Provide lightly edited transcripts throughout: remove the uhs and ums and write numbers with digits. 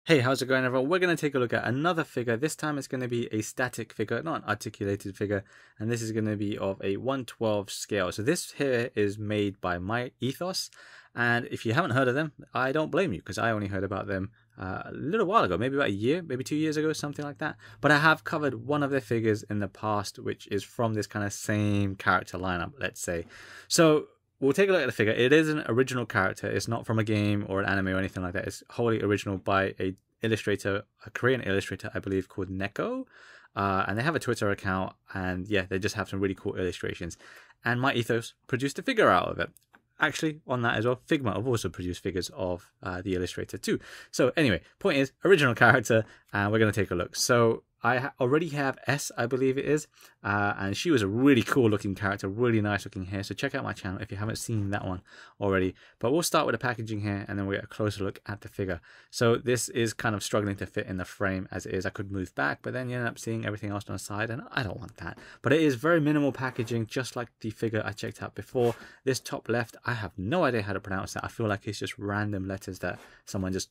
Hey, how's it going, everyone? We're going to take a look at another figure. This time it's going to be a static figure, not an articulated figure. And this is going to be of a 1/12 scale. So this here is made by Myethos. And if you haven't heard of them, I don't blame you, because I only heard about them a little while ago, maybe about a year, maybe 2 years ago, something like that. But I have covered one of their figures in the past, which is from this kind of same character lineup, let's say. So we'll take a look at the figure. It is an original character. It's not from a game or an anime or anything like that. It's wholly original by a illustrator, a Korean illustrator, I believe, called Neco. And they have a Twitter account, and yeah, they just have some really cool illustrations. And Myethos produced a figure out of it. Actually, on that as well, Figma have also produced figures of the illustrator too. So anyway, point is, original character, and we're going to take a look. So I already have S, I believe it is, and she was a really cool looking character, really nice looking hair. So check out my channel if you haven't seen that one already. But we'll start with the packaging here, and then we'll get a closer look at the figure. So this is kind of struggling to fit in the frame as it is. I could move back, but then you end up seeing everything else on the side, and I don't want that. But it is very minimal packaging, just like the figure I checked out before. This top left, I have no idea how to pronounce that. I feel like it's just random letters that someone just,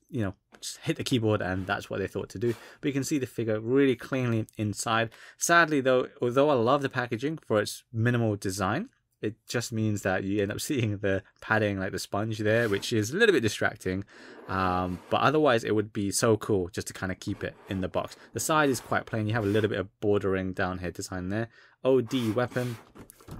just hit the keyboard and that's what they thought to do. But you can see the figure really cleanly inside. Sadly though, although I love the packaging for its minimal design, it just means that you end up seeing the padding, like the sponge there, which is a little bit distracting. But otherwise it would be so cool just to kind of keep it in the box. The side is quite plain. You have a little bit of bordering down here design there. OD weapon.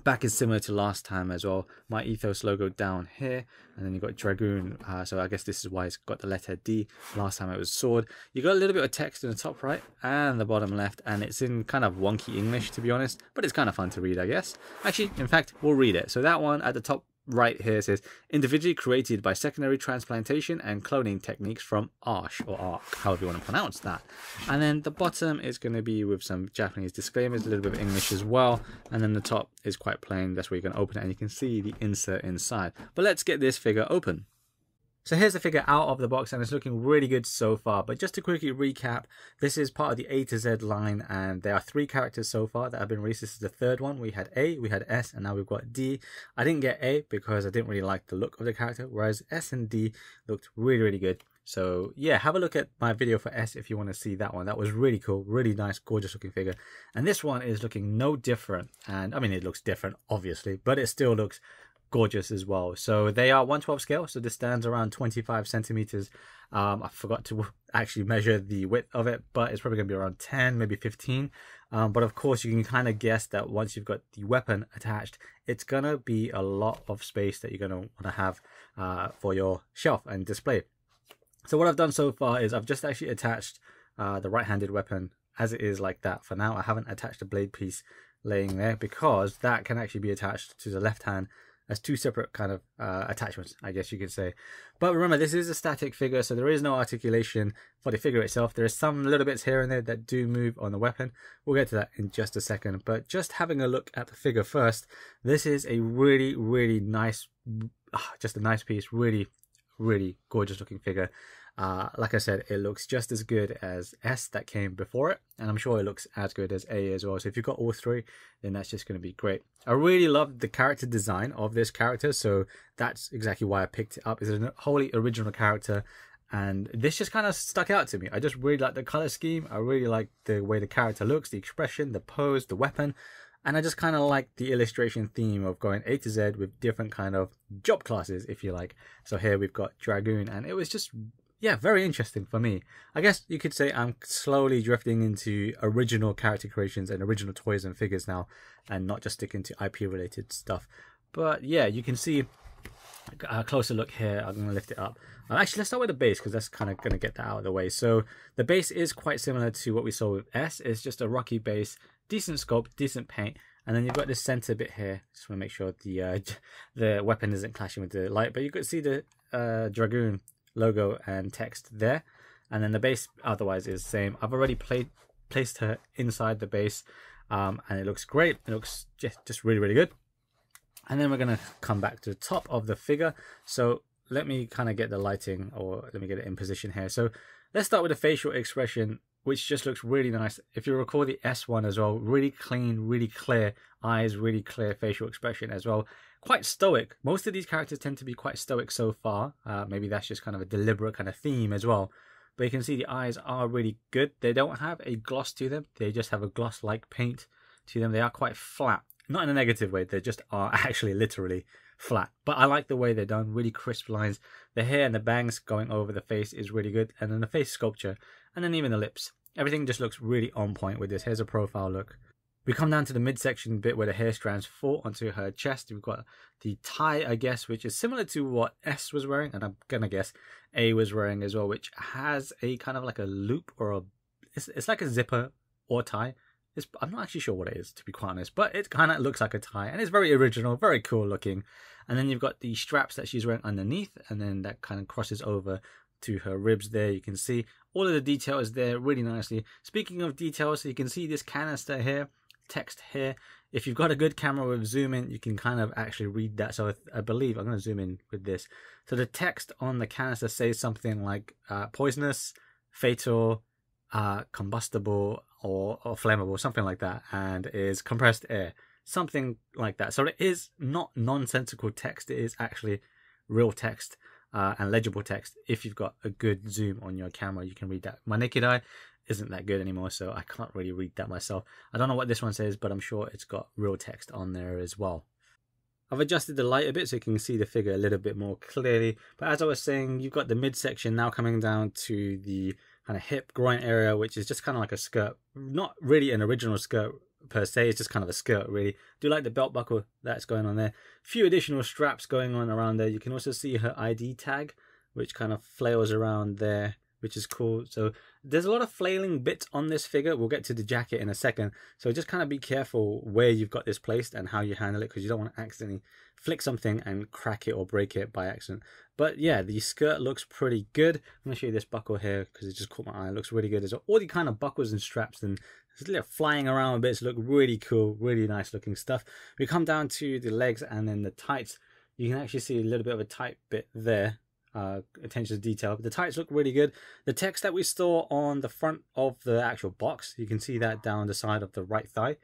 Back is similar to last time as well. Myethos logo down here, and then you've got Dragoon, so I guess this is why it's got the letter D. Last time it was sword. You got a little bit of text in the top right and the bottom left, and it's in kind of wonky English, to be honest, but it's kind of fun to read, I guess. Actually, in fact, we'll read it. So that one at the top right here says, individually created by secondary transplantation and cloning techniques from Arsh, or Ark, however you want to pronounce that. And then the bottom is going to be with some Japanese disclaimers, a little bit of English as well. And then the top is quite plain. That's where you can open it and you can see the insert inside. But let's get this figure open. So here's the figure out of the box, and it's looking really good so far. But just to quickly recap, this is part of the A to Z line, and there are 3 characters so far that have been released. This is the third one. We had A, we had S, and now we've got D. I didn't get A because I didn't really like the look of the character, whereas S and D looked really, really good. So yeah, have a look at my video for S if you want to see that one. That was really cool, really nice, gorgeous looking figure. And this one is looking no different. And I mean, it looks different, obviously, but it still looks gorgeous as well. So they are 1/12 scale, so this stands around 25 centimeters. I forgot to actually measure the width of it, but it's probably gonna be around 10, maybe 15. But of course you can kind of guess that once you've got the weapon attached, it's gonna be a lot of space that you're gonna want to have for your shelf and display. So what I've done so far is I've just actually attached the right-handed weapon as it is, like that. For now, I haven't attached a blade piece laying there because that can actually be attached to the left hand as 2 separate kind of attachments, I guess you could say. But remember, this is a static figure, so there is no articulation for the figure itself. There is some little bits here and there that do move on the weapon. We'll get to that in just a second. But just having a look at the figure first, this is a really, really nice, just a nice piece, really, really gorgeous looking figure. Like I said, it looks just as good as S that came before it, and I'm sure it looks as good as A as well. So if you've got all 3, then that's just going to be great. I really love the character design of this character, so that's exactly why I picked it up. It's a wholly original character, and this just kind of stuck out to me. I just really like the color scheme. I really like the way the character looks, the expression, the pose, the weapon. And I just kind of like the illustration theme of going A to Z with different kind of job classes, if you like. So here we've got Dragoon, and it was just, yeah, very interesting for me. I guess you could say I'm slowly drifting into original character creations and original toys and figures now, and not just sticking to IP related stuff. But yeah, you can see a closer look here. I'm going to lift it up. Actually, let's start with the base, because that's kind of going to get that out of the way. So the base is quite similar to what we saw with S. It's just a rocky base, decent sculpt, decent paint. And then you've got this center bit here. Just want to make sure the weapon isn't clashing with the light. But you could see the Dragoon logo and text there, and then the base otherwise is the same. I've already placed her inside the base, and it looks great. It looks just really, really good. And then we're going to come back to the top of the figure. So let me kind of get the lighting, or let me get it in position here. So let's start with the facial expression, which just looks really nice. If you recall the S one as well, really clean, really clear eyes, really clear facial expression as well. Quite stoic. Most of these characters tend to be quite stoic so far. Maybe that's just kind of a deliberate kind of theme as well. but you can see the eyes are really good. They don't have a gloss to them. They just have a gloss-like paint to them. They are quite flat. Not in a negative way. They just are actually literally flat. But I like the way they're done. Really crisp lines. The hair and the bangs going over the face is really good. And then the face sculpture. And then even the lips. Everything just looks really on point with this. Here's a profile look. We come down to the midsection bit where the hair strands fall onto her chest. We've got the tie, I guess, which is similar to what S was wearing, and I'm gonna guess A was wearing as well, which has a kind of like a loop or a, it's like a zipper or tie. I'm not actually sure what it is, to be quite honest, but it kind of looks like a tie, and it's very original, very cool looking. And then you've got the straps that she's wearing underneath, and then that kind of crosses over to her ribs there. You can see all of the detail is there really nicely. Speaking of details, so you can see this canister here, text here. If you've got a good camera with zoom in, you can kind of actually read that. So I believe I'm going to zoom in with this. So the text on the canister says something like poisonous, fatal, combustible, or flammable, something like that, and is compressed air, something like that. So it is not nonsensical text. It is actually real text and legible text. If you've got a good zoom on your camera, you can read that. My naked eye isn't that good anymore, so I can't really read that myself. I don't know what this one says, but I'm sure it's got real text on there as well. I've adjusted the light a bit so you can see the figure a little bit more clearly. But as I was saying, you've got the midsection now coming down to the kind of hip groin area, which is just kind of like a skirt. Not really an original skirt per se, it's just kind of a skirt really. Do like the belt buckle that's going on there. Few additional straps going on around there. You can also see her ID tag, which kind of flails around there, which is cool. So there's a lot of flailing bits on this figure. We'll get to the jacket in a second. So just kind of be careful where you've got this placed and how you handle it, because you don't want to accidentally flick something and crack it or break it by accident. But yeah, the skirt looks pretty good. I'm going to show you this buckle here because it just caught my eye. It looks really good. There's all the kind of buckles and straps and little flying around bits look really cool, really nice looking stuff. We come down to the legs and then the tights. You can actually see a little bit of a tight bit there. Attention to detail, but the tights look really good. The text that we saw on the front of the actual box, you can see that down the side of the right thigh.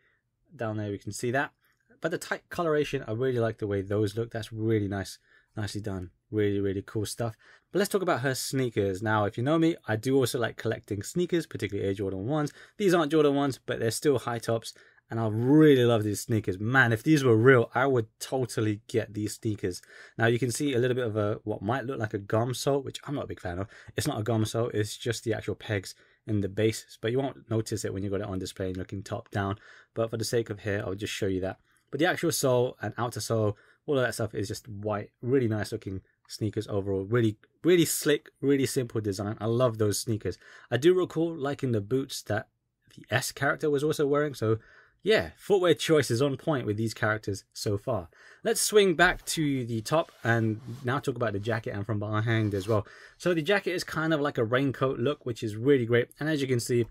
Down there we can see that. But the tight coloration, I really like the way those look. That's really nice, nicely done. Really, really cool stuff. But let's talk about her sneakers. Now, if you know me, I do also like collecting sneakers, particularly Air Jordan 1s. These aren't Jordan 1s, but they're still high tops. And I really love these sneakers. Man, if these were real, I would totally get these sneakers. Now, you can see a little bit of a what might look like a gum sole, which I'm not a big fan of. It's not a gum sole. It's just the actual pegs in the base. But you won't notice it when you got it on display and looking top down. But for the sake of here, I'll just show you that. But the actual sole and outer sole, all of that stuff is just white. Really nice looking sneakers overall. Really, really slick, really simple design. I love those sneakers. I do recall liking the boots that the S character was also wearing. So yeah, footwear choice is on point with these characters so far. Let's swing back to the top and now talk about the jacket and from behind as well. So the jacket is kind of like a raincoat look, which is really great. And as you can see,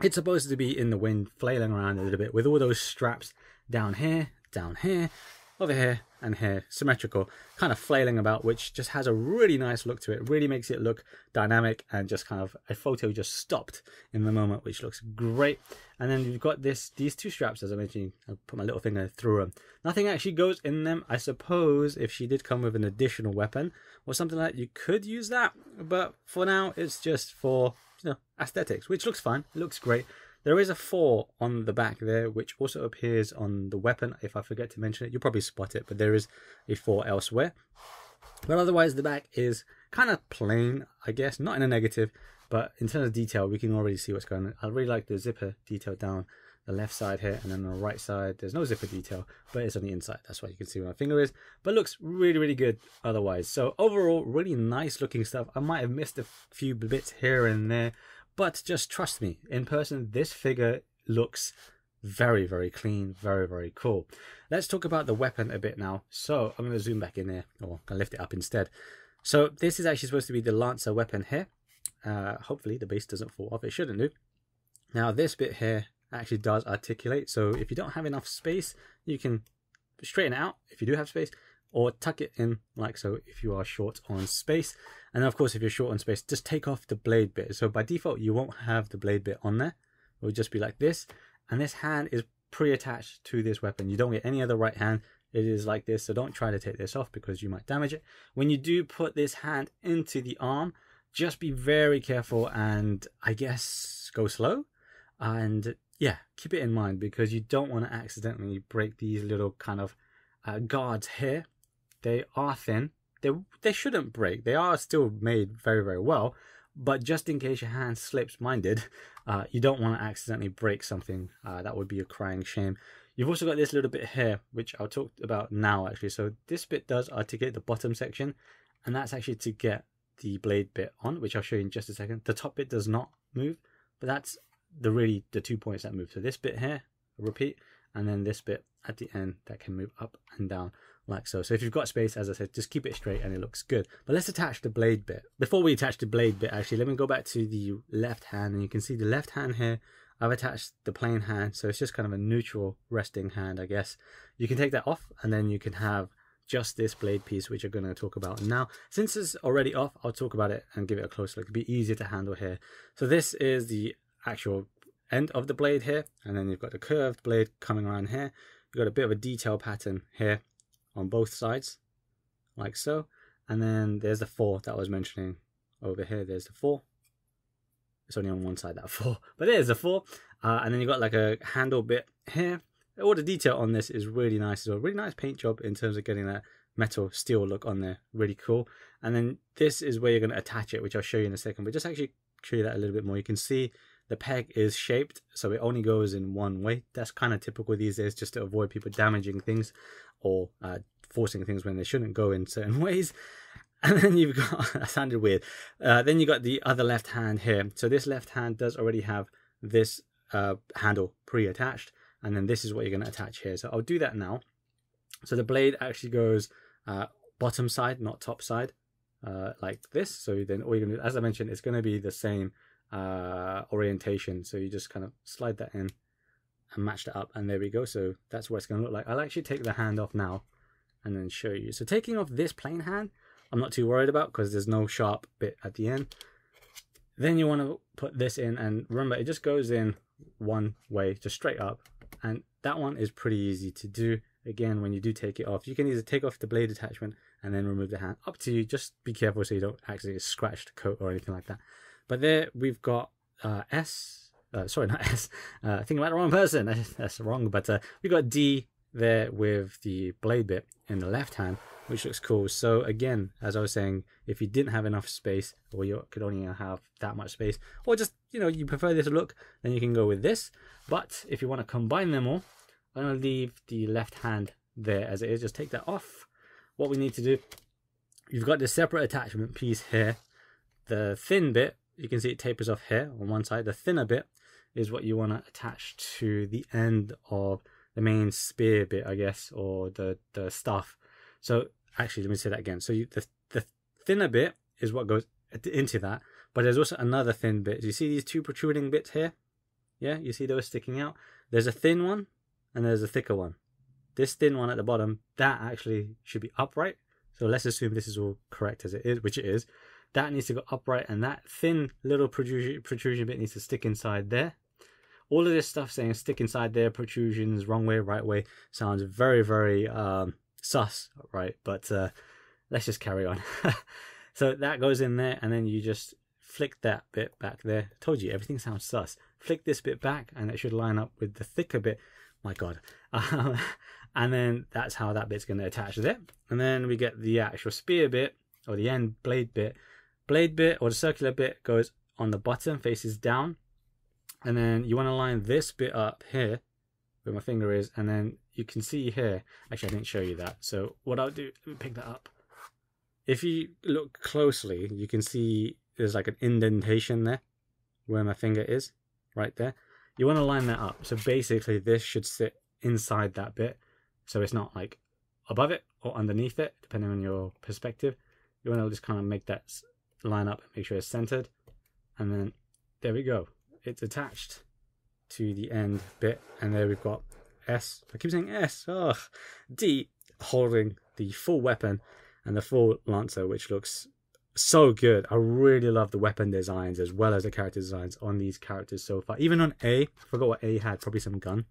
it's supposed to be in the wind, flailing around a little bit with all those straps down here, over here, and here, symmetrical, kind of flailing about, which just has a really nice look to it. Really makes it look dynamic and just kind of a photo just stopped in the moment, which looks great. And then you've got these two straps, as I mentioned. I'll put my little finger through them. Nothing actually goes in them. I suppose if she did come with an additional weapon or something like that, you could use that. But for now, it's just for, you know, aesthetics, which looks fine. It looks great. There is a 4 on the back there, which also appears on the weapon. If I forget to mention it, you'll probably spot it, but there is a 4 elsewhere. But otherwise, the back is kind of plain, I guess. Not in a negative, but in terms of detail, we can already see what's going on. I really like the zipper detail down the left side here, and then on the right side, there's no zipper detail, but it's on the inside. That's why you can see where my finger is. But looks really, really good otherwise. So overall, really nice looking stuff. I might have missed a few bits here and there, but just trust me, in person, this figure looks very, very clean, very, very cool. Let's talk about the weapon a bit now. So I'm going to zoom back in there, or I'm going to lift it up instead. So this is actually supposed to be the Lancer weapon here. Hopefully the base doesn't fall off. It shouldn't do. Now this bit here actually does articulate. So if you don't have enough space, you can straighten it out if you do have space, or tuck it in like so if you are short on space. And of course, if you're short on space, just take off the blade bit. So by default, you won't have the blade bit on there. It will just be like this. And this hand is pre-attached to this weapon. You don't get any other right hand. It is like this. So don't try to take this off because you might damage it. When you do put this hand into the arm, just be very careful and I guess go slow. And yeah, keep it in mind because you don't want to accidentally break these little kind of guards here. They are thin. They shouldn't break. They are still made very, very well. But just in case your hand slips, mine did, you don't want to accidentally break something. That would be a crying shame. You've also got this little bit here, which I'll talk about now actually. So this bit does articulate the bottom section, and that's actually to get the blade bit on, which I'll show you in just a second. The top bit does not move, but that's the 2 points that move. So this bit here, repeat, and then this bit at the end that can move up and down like so. So if you've got space, as I said, just keep it straight and it looks good. But let's attach the blade bit. Before we attach the blade bit, actually, let me go back to the left hand, and you can see the left hand here. I've attached the plain hand, so it's just kind of a neutral resting hand, I guess. You can take that off, and then you can have just this blade piece, which I'm going to talk about now. Since it's already off, I'll talk about it and give it a closer look. It'll be easier to handle here. So this is the actual end of the blade here, and then you've got the curved blade coming around here. You've got a bit of a detail pattern here on both sides, like so. And then there's the 4 that I was mentioning over here. There's the 4. It's only on one side, that 4, but there's a 4. And then you've got like a handle bit here. All the detail on this is really nice. So a really nice paint job in terms of getting that metal steel look on there. Really cool. And then this is where you're going to attach it, which I'll show you in a second. But just actually show you that a little bit more. You can see the peg is shaped, so it only goes in one way. That's kind of typical these days, just to avoid people damaging things or forcing things when they shouldn't go in certain ways. And then you've got, that sounded weird. Then you got the other left hand here. So this left hand does already have this handle pre-attached, and then this is what you're going to attach here. So I'll do that now. So the blade actually goes bottom side, not top side, like this. So then all you're going to do, as I mentioned, it's going to be the same orientation. So you just kind of slide that in and match that up, and there we go. So that's what it's going to look like. I'll actually take the hand off now and then show you. So taking off this plain hand, I'm not too worried about because there's no sharp bit at the end. Then you want to put this in, and remember, it just goes in one way, just straight up. And that one is pretty easy to do. Again, when you do take it off, you can either take off the blade attachment and then remove the hand. Up to you. Just be careful so you don't accidentally scratch the coat or anything like that. But there we've got sorry, not S. Thinking about the wrong person. That's wrong. But we've got D there with the blade bit in the left hand, which looks cool. So again, as I was saying, if you didn't have enough space, or you could only have that much space, or just, you know, you prefer this look, then you can go with this. But if you want to combine them all, I'm going to leave the left hand there as it is. Just take that off. What we need to do, you've got this separate attachment piece here. The thin bit, you can see it tapers off here on one side. The thinner bit is what you want to attach to the end of the main spear bit, I guess, or the staff. So actually, let me say that again. So the thinner bit is what goes into that, but there's also another thin bit. You see these two protruding bits here? Yeah, you see those sticking out? There's a thin one and there's a thicker one. This thin one at the bottom, that actually should be upright. So let's assume this is all correct as it is, which it is. That needs to go upright, and that thin little protrusion bit needs to stick inside there. All of this stuff saying stick inside there, protrusions, wrong way, right way, sounds very, very sus, right? But let's just carry on. So that goes in there, and then you just flick that bit back there. Told you, everything sounds sus. Flick this bit back, and it should line up with the thicker bit. My God. And then that's how that bit's going to attach there. And then we get the actual spear bit, or the end blade bit. Blade bit, or the circular bit, goes on the bottom, faces down. And then you want to line this bit up here, where my finger is, and then you can see here, actually I didn't show you that. So what I'll do, let me pick that up. If you look closely, you can see there's like an indentation there, where my finger is, right there. You want to line that up. So basically this should sit inside that bit. So it's not like above it or underneath it, depending on your perspective. You want to just kind of make that line up and make sure it's centered. And then there we go. It's attached to the end bit. And there we've got S. I keep saying S. Oh, D holding the full weapon and the full lancer, which looks so good. I really love the weapon designs as well as the character designs on these characters so far. Even on A, I forgot what A had, probably some gun.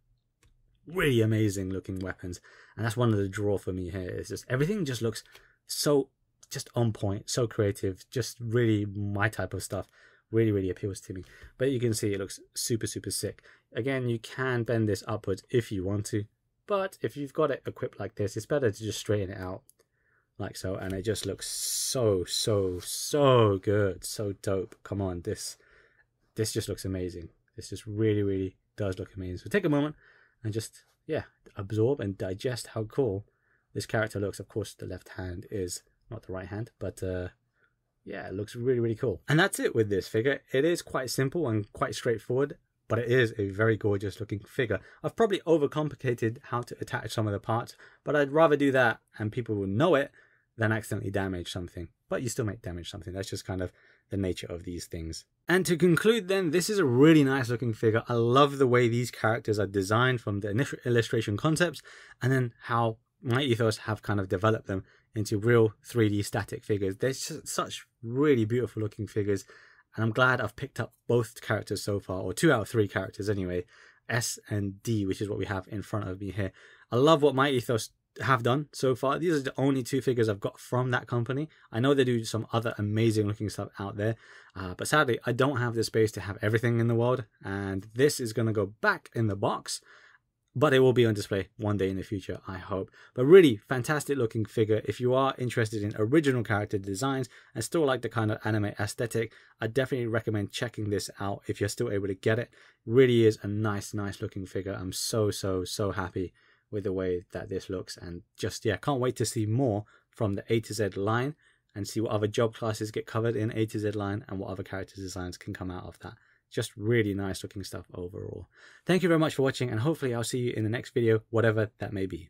Really amazing looking weapons. And that's one of the draw for me here. Is just everything just looks so just on point, so creative, just really my type of stuff. Really appeals to me. But you can see it looks super sick. Again, you can bend this upwards if you want to, but if you've got it equipped like this, it's better to just straighten it out like so, and it just looks so good, so dope. Come on, this just looks amazing. This just really does look amazing. So take a moment and just, yeah, absorb and digest how cool this character looks. Of course, the left hand is not the right hand, but yeah, it looks really cool. And that's it with this figure. It is quite simple and quite straightforward, but it is a very gorgeous looking figure. I've probably overcomplicated how to attach some of the parts, but I'd rather do that and people will know it than accidentally damage something. But you still might damage something. That's just kind of the nature of these things. And to conclude then, this is a really nice looking figure. I love the way these characters are designed from the initial illustration concepts, and then how Myethos have kind of developed them into real 3D static figures. They're just such really beautiful looking figures, and I'm glad I've picked up both characters so far, or 2 out of 3 characters anyway, S and D, which is what we have in front of me here. I love what Myethos have done so far. These are the only 2 figures I've got from that company. I know they do some other amazing looking stuff out there, but sadly I don't have the space to have everything in the world, and this is going to go back in the box. But it will be on display one day in the future, I hope. But really fantastic looking figure. If you are interested in original character designs and still like the kind of anime aesthetic, I definitely recommend checking this out if you're still able to get it. Really is a nice looking figure. I'm so happy with the way that this looks, and just, yeah, can't wait to see more from the A to Z line and see what other job classes get covered in A to Z line and what other character designs can come out of that. Just really nice looking stuff overall. Thank you very much for watching, and hopefully I'll see you in the next video, whatever that may be.